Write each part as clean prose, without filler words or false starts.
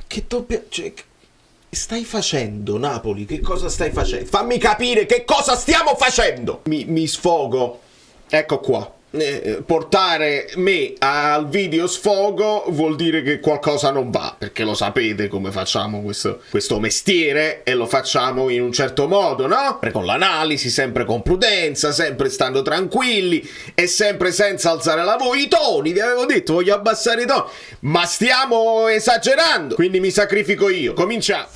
Che doppia... Cioè, che stai facendo, Napoli? Che cosa stai facendo? Fammi capire che cosa stiamo facendo! Mi sfogo. Ecco qua. Portare me al video sfogo vuol dire che qualcosa non va, perché lo sapete come facciamo questo mestiere, e lo facciamo in un certo modo, no? Sempre con l'analisi, sempre con prudenza, sempre stando tranquilli e sempre senza alzare la voce. I toni, vi avevo detto, voglio abbassare i toni, ma stiamo esagerando, quindi mi sacrifico io. Cominciamo.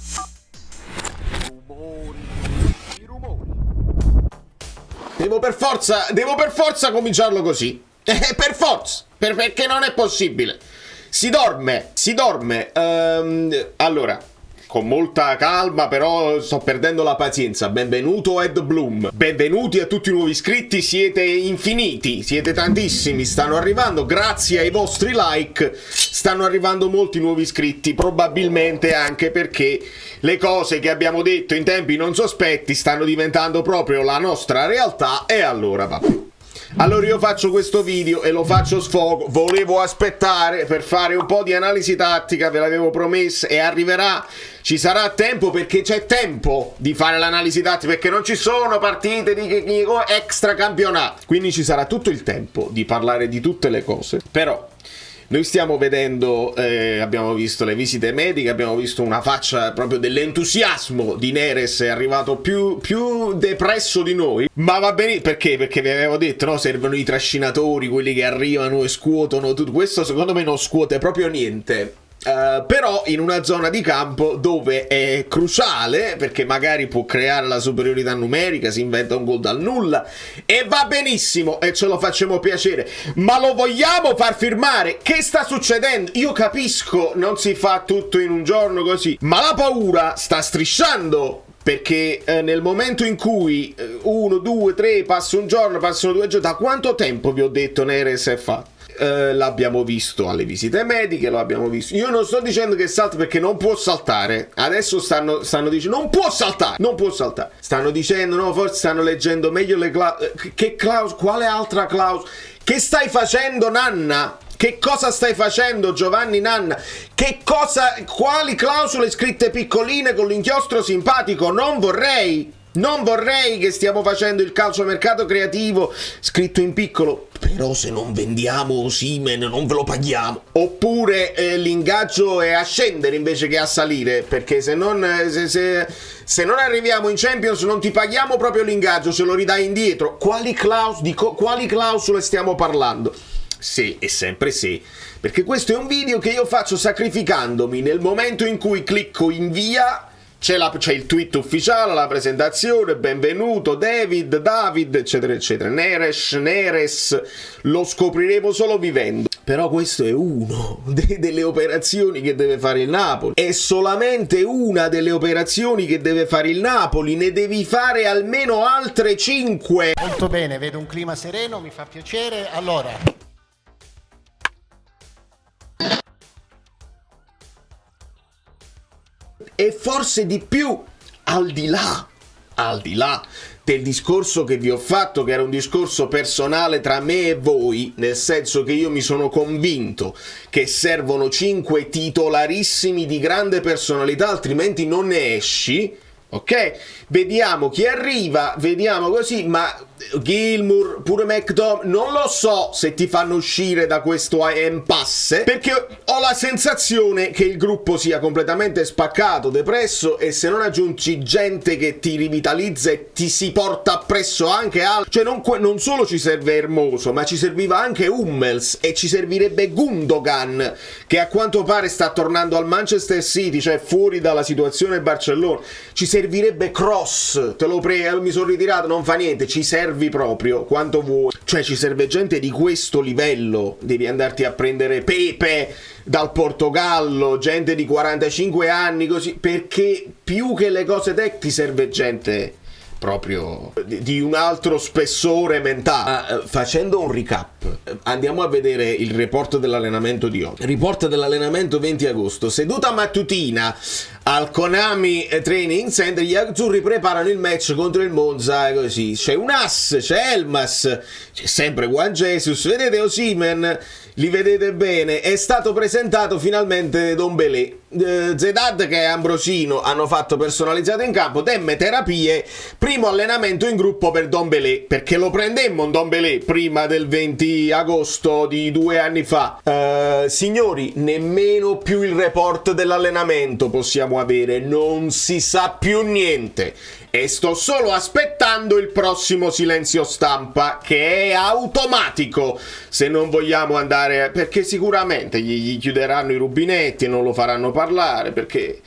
Devo per forza cominciarlo così. Per forza. Perché non è possibile. Si dorme. Allora, con molta calma, però sto perdendo la pazienza. Benvenuto Ed Bloom. Benvenuti a tutti i nuovi iscritti. Siete infiniti. Siete tantissimi. Stanno arrivando. Grazie ai vostri like stanno arrivando molti nuovi iscritti. Probabilmente anche perché le cose che abbiamo detto in tempi non sospetti stanno diventando proprio la nostra realtà, e allora va. Allora io faccio questo video e lo faccio sfogo. Volevo aspettare per fare un po' di analisi tattica, ve l'avevo promesso, e arriverà. Ci sarà tempo, perché c'è tempo di fare l'analisi tattica, perché non ci sono partite di extra campionato. Quindi ci sarà tutto il tempo di parlare di tutte le cose. Però noi stiamo vedendo, abbiamo visto le visite mediche, abbiamo visto una faccia proprio dell'entusiasmo di Neres, è arrivato più depresso di noi, ma va bene, perché? Perché vi avevo detto, no? Servono i trascinatori, quelli che arrivano e scuotono tutto. Questo secondo me non scuote proprio niente. Però in una zona di campo dove è cruciale, perché magari può creare la superiorità numerica, si inventa un gol dal nulla e va benissimo, e ce lo facciamo piacere, ma lo vogliamo far firmare? Che sta succedendo? Io capisco, non si fa tutto in un giorno così, ma la paura sta strisciando. Perché nel momento in cui 1, 2, 3 passa un giorno, passano 2 giorni, da quanto tempo vi ho detto Neres è fatto? L'abbiamo visto alle visite mediche, lo abbiamo visto. Io non sto dicendo che salta, perché non può saltare. Adesso stanno dicendo non può saltare. Stanno dicendo, no, forse stanno leggendo meglio le clausole. Che clausole? Quale altra clausola? Che stai facendo, Nanna? Che cosa stai facendo, Giovanni Nanna? Quali clausole scritte piccoline con l'inchiostro simpatico? Non vorrei che stiamo facendo il calciomercato creativo scritto in piccolo. Però se non vendiamo Osimhen non ve lo paghiamo. Oppure l'ingaggio è a scendere invece che a salire, perché se non arriviamo in Champions non ti paghiamo proprio l'ingaggio, ce lo ridai indietro. Quali clausole stiamo parlando? Sì, e sempre sì, perché questo è un video che io faccio sacrificandomi. Nel momento in cui clicco invia, c'è il tweet ufficiale, la presentazione, benvenuto David, eccetera eccetera. Neres, lo scopriremo solo vivendo. Però questo è uno delle operazioni che deve fare il Napoli. È solamente una delle operazioni che deve fare il Napoli. Ne devi fare almeno altre 5. Molto bene, vedo un clima sereno, mi fa piacere. Allora, e forse di più, al di là del discorso che vi ho fatto, che era un discorso personale tra me e voi, nel senso che io mi sono convinto che servono 5 titolarissimi di grande personalità, altrimenti non ne esci, ok? Vediamo chi arriva, vediamo così, ma Gilmour, pure McDominay, non lo so se ti fanno uscire da questo impasse, perché ho la sensazione che il gruppo sia completamente spaccato, depresso, e se non aggiungi gente che ti rivitalizza e ti si porta appresso anche altro, cioè non solo ci serve Hermoso, ma ci serviva anche Hummels, e ci servirebbe Gundogan, che a quanto pare sta tornando al Manchester City, cioè fuori dalla situazione Barcellona. Ci servirebbe Cross, te lo prego, mi sono ritirato, non fa niente, ci servi proprio quanto vuoi, cioè ci serve gente di questo livello. Devi andarti a prendere Pepe dal Portogallo, gente di 45 anni così, perché più che le cose tech ti serve gente proprio di un altro spessore mentale. Facendo un recap, andiamo a vedere il report dell'allenamento di oggi. Report dell'allenamento 20 agosto, seduta mattutina al Konami Training Center. Gli azzurri preparano il match contro il Monza, così c'è un As, c'è Elmas, c'è sempre Juan Jesus, vedete Osimhen, li vedete bene. È stato presentato finalmente Don Belé. Zedad che è Ambrosino hanno fatto personalizzato in campo, temme terapie, primo allenamento in gruppo per Don Belé, perché lo prendemmo un Don Belé prima del 20 agosto di 2 anni fa. Signori, nemmeno più il report dell'allenamento possiamo avere, non si sa più niente e sto solo aspettando il prossimo silenzio stampa, che è automatico se non vogliamo andare, perché sicuramente gli chiuderanno i rubinetti e non lo faranno parlare, perché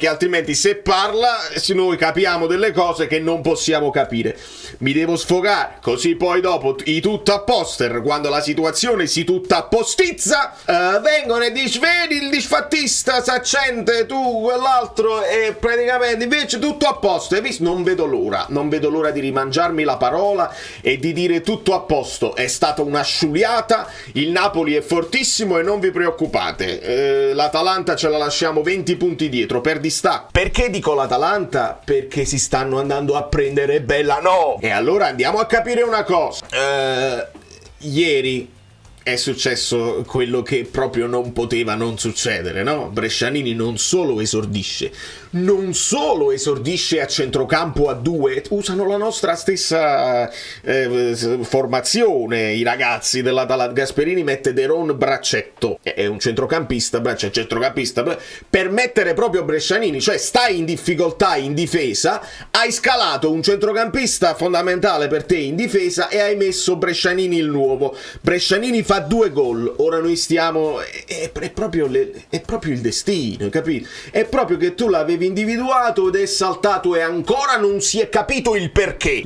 altrimenti se parla noi capiamo delle cose che non possiamo capire. Mi devo sfogare, così poi dopo i tutta a poster, quando la situazione si tutta appostizza, vengono e dici vedi il disfattista s'accende, tu quell'altro, e praticamente invece tutto a posto, hai visto? Non vedo l'ora di rimangiarmi la parola e di dire tutto a posto, è stata una sciuliata, il Napoli è fortissimo e non vi preoccupate, l'Atalanta ce la lasciamo 20 punti dietro per distacco. Perché dico l'Atalanta? Perché si stanno andando a prendere Bellanò. E allora andiamo a capire una cosa. Ieri è successo quello che proprio non poteva non succedere, no? Brescianini non solo esordisce a centrocampo a 2, usano la nostra stessa formazione i ragazzi dell'Atalanta. Gasperini mette Deron Braccetto, è un centrocampista per mettere proprio Brescianini, cioè stai in difficoltà in difesa, hai scalato un centrocampista fondamentale per te in difesa e hai messo Brescianini il nuovo. Brescianini fa 2 gol, ora noi stiamo, è proprio il destino, capito? È proprio che tu l'avevi individuato ed è saltato e ancora non si è capito il perché.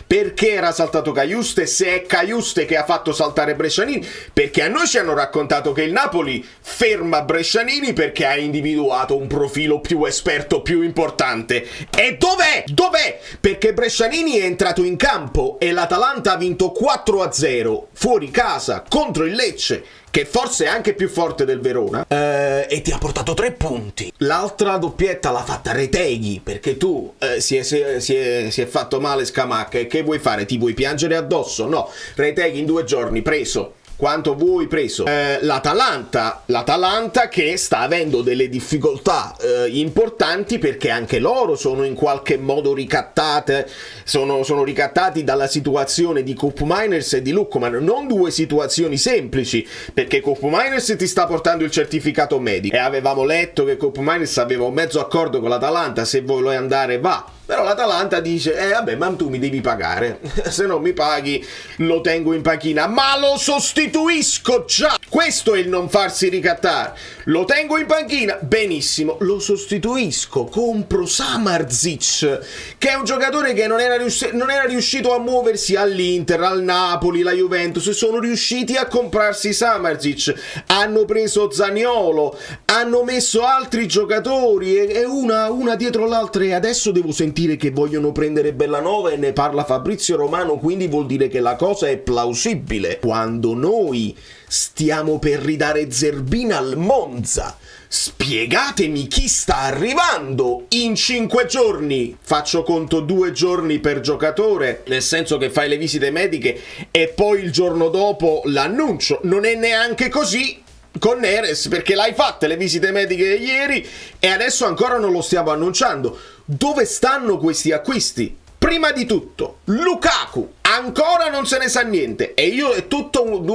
Perché era saltato Cajuste, se è Cajuste che ha fatto saltare Brescianini, perché a noi ci hanno raccontato che il Napoli ferma Brescianini perché ha individuato un profilo più esperto, più importante. E dov'è? Perché Brescianini è entrato in campo e l'Atalanta ha vinto 4-0 fuori casa contro il Lecce, che forse è anche più forte del Verona, e ti ha portato 3 punti. L'altra doppietta l'ha fatta Retegui, perché tu si è fatto male Scamacca, e che vuoi fare? Ti vuoi piangere addosso? No, Retegui in 2 giorni preso. Quanto vuoi preso? L'Atalanta che sta avendo delle difficoltà importanti, perché anche loro sono in qualche modo ricattate, sono ricattati dalla situazione di Cup Miners e di Lukman. Non 2 situazioni semplici, perché Cup Miners ti sta portando il certificato medico e avevamo letto che Cup Miners aveva un mezzo accordo con l'Atalanta, se vuoi andare va. Però l'Atalanta dice, vabbè, ma tu mi devi pagare, se non mi paghi lo tengo in panchina, ma lo sostituisco già. Questo è il non farsi ricattare. Lo tengo in panchina, benissimo, lo sostituisco, compro Samardzic, che è un giocatore che non era riuscito a muoversi all'Inter, al Napoli, la Juventus, sono riusciti a comprarsi Samardzic, hanno preso Zaniolo, hanno messo altri giocatori, e una dietro l'altra, e adesso devo sentire che vogliono prendere Bellanova e ne parla Fabrizio Romano, quindi vuol dire che la cosa è plausibile. Quando noi stiamo per ridare Zerbin al Monza, spiegatemi chi sta arrivando in 5 giorni. Faccio conto 2 giorni per giocatore, nel senso che fai le visite mediche e poi il giorno dopo l'annuncio. Non è neanche così con Neres, perché l'hai fatte le visite mediche ieri e adesso ancora non lo stiamo annunciando. Dove stanno questi acquisti? Prima di tutto, Lukaku, ancora non se ne sa niente, e io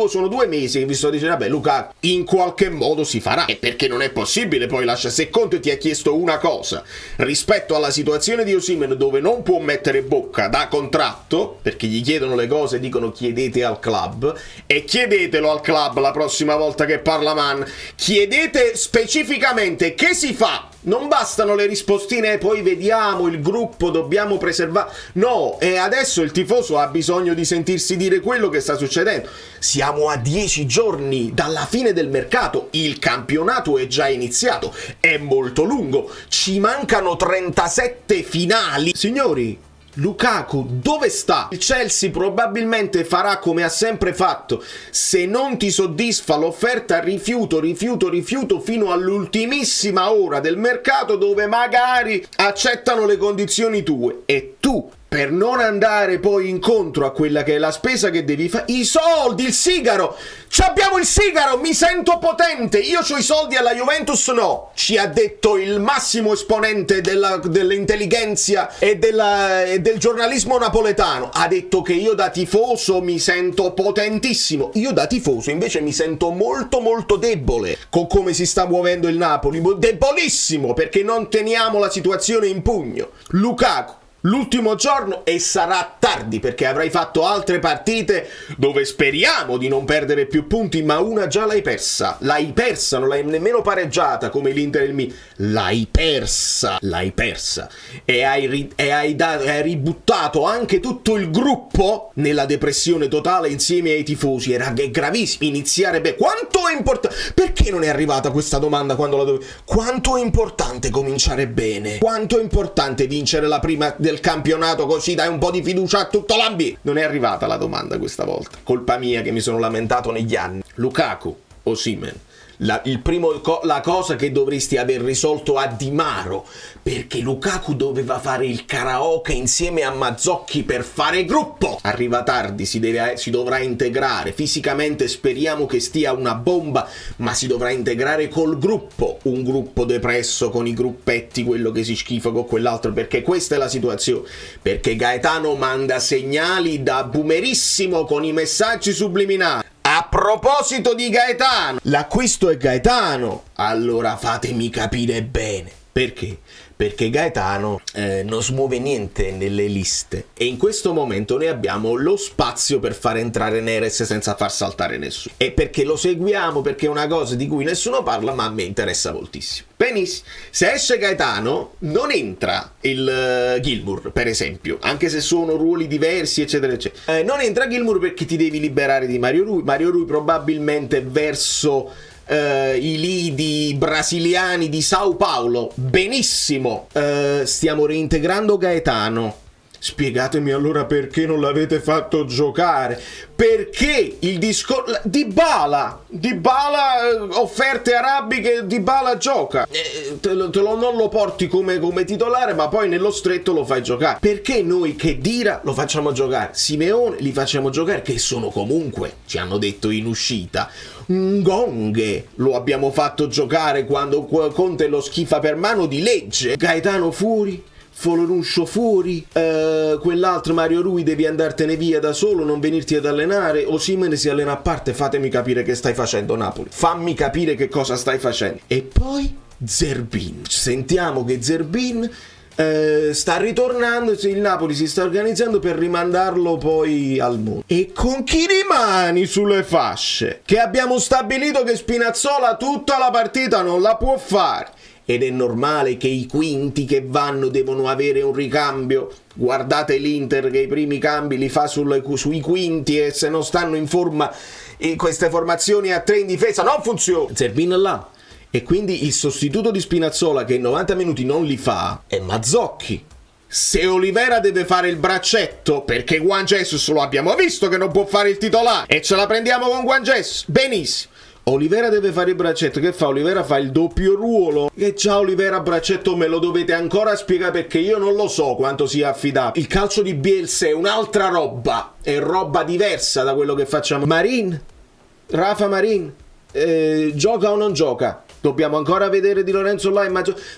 sono 2 mesi che vi sto dicendo, vabbè, Lukaku in qualche modo si farà, e perché non è possibile poi se Conte ti ha chiesto una cosa rispetto alla situazione di Osimhen, dove non può mettere bocca da contratto, perché gli chiedono le cose, dicono chiedete al club, e chiedetelo al club la prossima volta che parla Man, chiedete specificamente che si fa. Non bastano le rispostine e poi vediamo il gruppo, dobbiamo preservare. No, e adesso il tifoso ha bisogno di sentirsi dire quello che sta succedendo. Siamo a 10 giorni dalla fine del mercato, il campionato è già iniziato, è molto lungo, ci mancano 37 finali. Signori, Lukaku dove sta? Il Chelsea probabilmente farà come ha sempre fatto: se non ti soddisfa l'offerta, rifiuto fino all'ultimissima ora del mercato, dove magari accettano le condizioni tue, e tu, per non andare poi incontro a quella che è la spesa che devi fare, i soldi, il sigaro, abbiamo il sigaro, mi sento potente, io c'ho i soldi, alla Juventus no, ci ha detto il massimo esponente dell'intelligenza e del giornalismo napoletano, ha detto che io da tifoso mi sento potentissimo, io da tifoso invece mi sento molto molto debole con come si sta muovendo il Napoli, debolissimo, perché non teniamo la situazione in pugno. Lukaku, l'ultimo giorno, e sarà tardi, perché avrai fatto altre partite dove speriamo di non perdere più punti, ma una già l'hai persa, non l'hai nemmeno pareggiata come l'Inter e il Milan, l'hai persa, e hai ributtato anche tutto il gruppo nella depressione totale insieme ai tifosi. Era gravissimo iniziare bene. Quanto è importante, perché non è arrivata questa domanda quando la dovevi? Quanto è importante cominciare bene, quanto è importante vincere la prima del campionato, così dai un po' di fiducia a tutto l'ambiente. Non è arrivata la domanda questa volta, colpa mia che mi sono lamentato negli anni. Lukaku, Osimhen, la cosa che dovresti aver risolto a Di Maro, perché Lukaku doveva fare il karaoke insieme a Mazzocchi per fare gruppo. Arriva tardi, si dovrà integrare fisicamente, speriamo che stia una bomba, ma si dovrà integrare col gruppo, un gruppo depresso con i gruppetti, quello che si schifa con quell'altro, perché questa è la situazione, perché Gaetano manda segnali da boomerissimo con i messaggi subliminali. A proposito di Gaetano, l'acquisto è Gaetano, allora fatemi capire bene. Perché? Perché Gaetano non smuove niente nelle liste, e in questo momento noi abbiamo lo spazio per far entrare Neres senza far saltare nessuno, e perché lo seguiamo, perché è una cosa di cui nessuno parla ma a me interessa moltissimo. Benissimo, se esce Gaetano non entra il Gilmour, per esempio, anche se sono ruoli diversi eccetera eccetera, non entra Gilmour perché ti devi liberare di Mario Rui probabilmente verso i lidi brasiliani di Sao Paulo. Benissimo, stiamo reintegrando Gaetano. Spiegatemi allora perché non l'avete fatto giocare, perché il discorso Dybala, offerte arabiche, Dybala gioca, non lo porti come titolare, ma poi nello stretto lo fai giocare. Perché noi che Dira lo facciamo giocare, Simeone li facciamo giocare, che sono comunque, ci hanno detto in uscita, Ngonghe lo abbiamo fatto giocare quando Conte lo schifa per mano di legge, Gaetano fuori, Foloruscio fuori, quell'altro Mario Rui devi andartene via da solo, non venirti ad allenare, Osimhen si allena a parte. Fatemi capire che stai facendo, Napoli, fammi capire che cosa stai facendo. E poi Zerbin, sentiamo che Zerbin sta ritornando, il Napoli si sta organizzando per rimandarlo poi al mondo. E con chi rimani sulle fasce? Che abbiamo stabilito che Spinazzola tutta la partita non la può fare, ed è normale che i quinti che vanno devono avere un ricambio. Guardate l'Inter che i primi cambi li fa sui quinti, e se non stanno in forma queste formazioni a 3 in difesa non funziona. Zerbin là, e quindi il sostituto di Spinazzola che in 90 minuti non li fa è Mazzocchi. Se Olivera deve fare il braccetto, perché Juan Jesus lo abbiamo visto che non può fare il titolare, e ce la prendiamo con Juan Jesus, benissimo. Olivera deve fare il braccetto, che fa? Olivera fa il doppio ruolo, che già Olivera braccetto me lo dovete ancora spiegare, perché io non lo so quanto sia affidabile. Il calcio di Bielsa è un'altra roba, è roba diversa da quello che facciamo. Rafa Marin, gioca o non gioca? Dobbiamo ancora vedere Di Lorenzo là,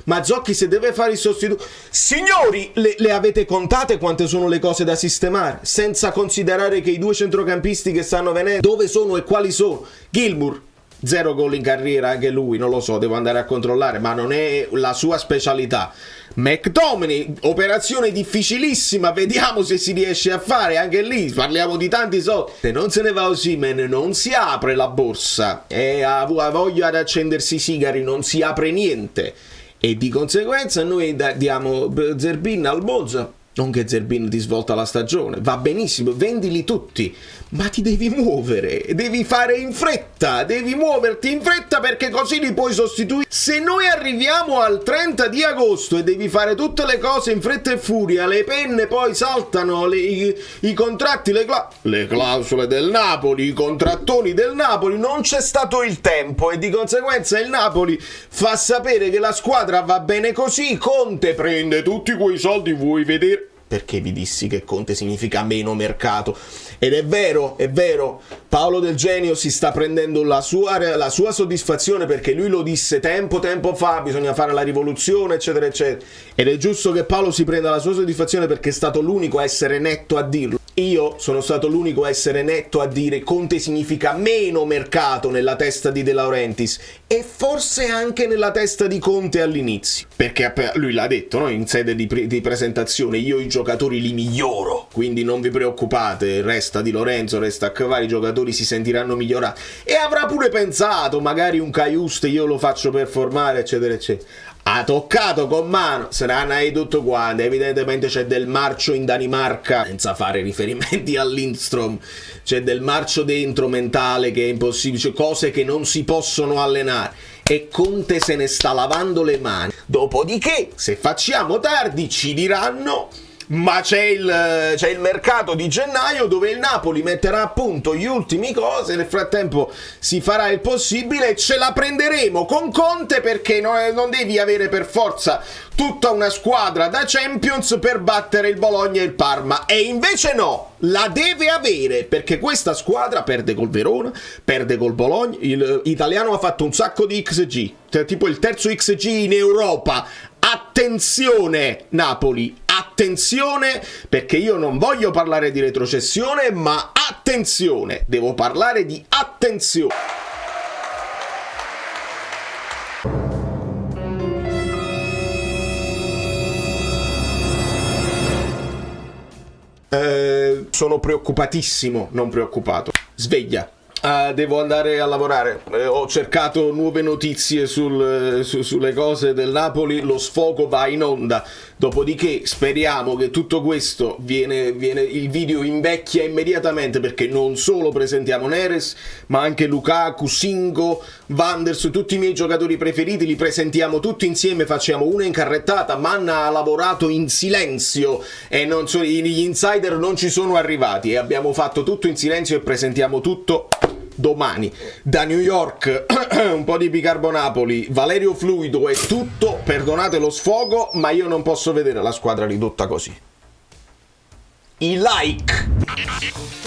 Mazzocchi se deve fare il sostituto. Signori, le avete contate quante sono le cose da sistemare? Senza considerare che i 2 centrocampisti che stanno venendo, dove sono e quali sono? Gilmour, 0 gol in carriera anche lui, non lo so, devo andare a controllare, ma non è la sua specialità. McTominay, operazione difficilissima, vediamo se si riesce a fare, anche lì parliamo di tanti soldi. Se non se ne va Osimhen non si apre la borsa, e ha voglia di accendersi i sigari, non si apre niente, e di conseguenza noi diamo Zerbin al Monza. Non che Zerbin ti svolta la stagione, va benissimo, vendili tutti, ma ti devi muovere, devi fare in fretta, devi muoverti in fretta perché così li puoi sostituire. Se noi arriviamo al 30 di agosto e devi fare tutte le cose in fretta e furia, le penne poi saltano, i contratti, le clausole del Napoli, i contrattoni del Napoli, non c'è stato il tempo e di conseguenza il Napoli fa sapere che la squadra va bene così, Conte prende tutti quei soldi, vuoi vedere? Perché vi dissi che Conte significa meno mercato, ed è vero, Paolo Del Genio si sta prendendo la sua soddisfazione perché lui lo disse tempo fa, bisogna fare la rivoluzione eccetera eccetera, ed è giusto che Paolo si prenda la sua soddisfazione perché è stato l'unico a essere netto a dirlo. Io sono stato l'unico a essere netto a dire Conte significa meno mercato nella testa di De Laurentiis e forse anche nella testa di Conte all'inizio, perché lui l'ha detto, no? In sede di presentazione, io i giocatori li miglioro, quindi non vi preoccupate, resta Di Lorenzo, resta Acquavari, i giocatori si sentiranno migliorati, e avrà pure pensato magari un Cajuste io lo faccio performare eccetera eccetera. Ha toccato con mano, saranno di tutto quanto, evidentemente c'è del marcio in Danimarca, senza fare riferimenti a Lindstrom, c'è del marcio dentro mentale che è impossibile, c'è cose che non si possono allenare, e Conte se ne sta lavando le mani. Dopodiché, se facciamo tardi, ci diranno ma c'è il mercato di gennaio dove il Napoli metterà a punto gli ultimi cose, nel frattempo si farà il possibile e ce la prenderemo con Conte, perché non devi avere per forza tutta una squadra da Champions per battere il Bologna e il Parma, e invece no, la deve avere, perché questa squadra perde col Verona, perde col Bologna, l'italiano ha fatto un sacco di XG, cioè tipo il terzo XG in Europa. Attenzione Napoli, attenzione, perché io non voglio parlare di retrocessione, ma attenzione, devo parlare di attenzione. Sono preoccupatissimo, non preoccupato. Sveglia. Devo andare a lavorare, ho cercato nuove notizie sulle cose del Napoli, lo sfogo va in onda, dopodiché speriamo che tutto questo il video invecchia immediatamente, perché non solo presentiamo Neres ma anche Lukaku, Singo, Wanders, tutti i miei giocatori preferiti li presentiamo tutti insieme, facciamo una incarrettata. Manna ha lavorato in silenzio e gli insider non ci sono arrivati, e abbiamo fatto tutto in silenzio e presentiamo tutto domani. Da New York un po' di bicarbonapoli, Valerio Fluido, è tutto, perdonate lo sfogo, ma io non posso vedere la squadra ridotta così. I like!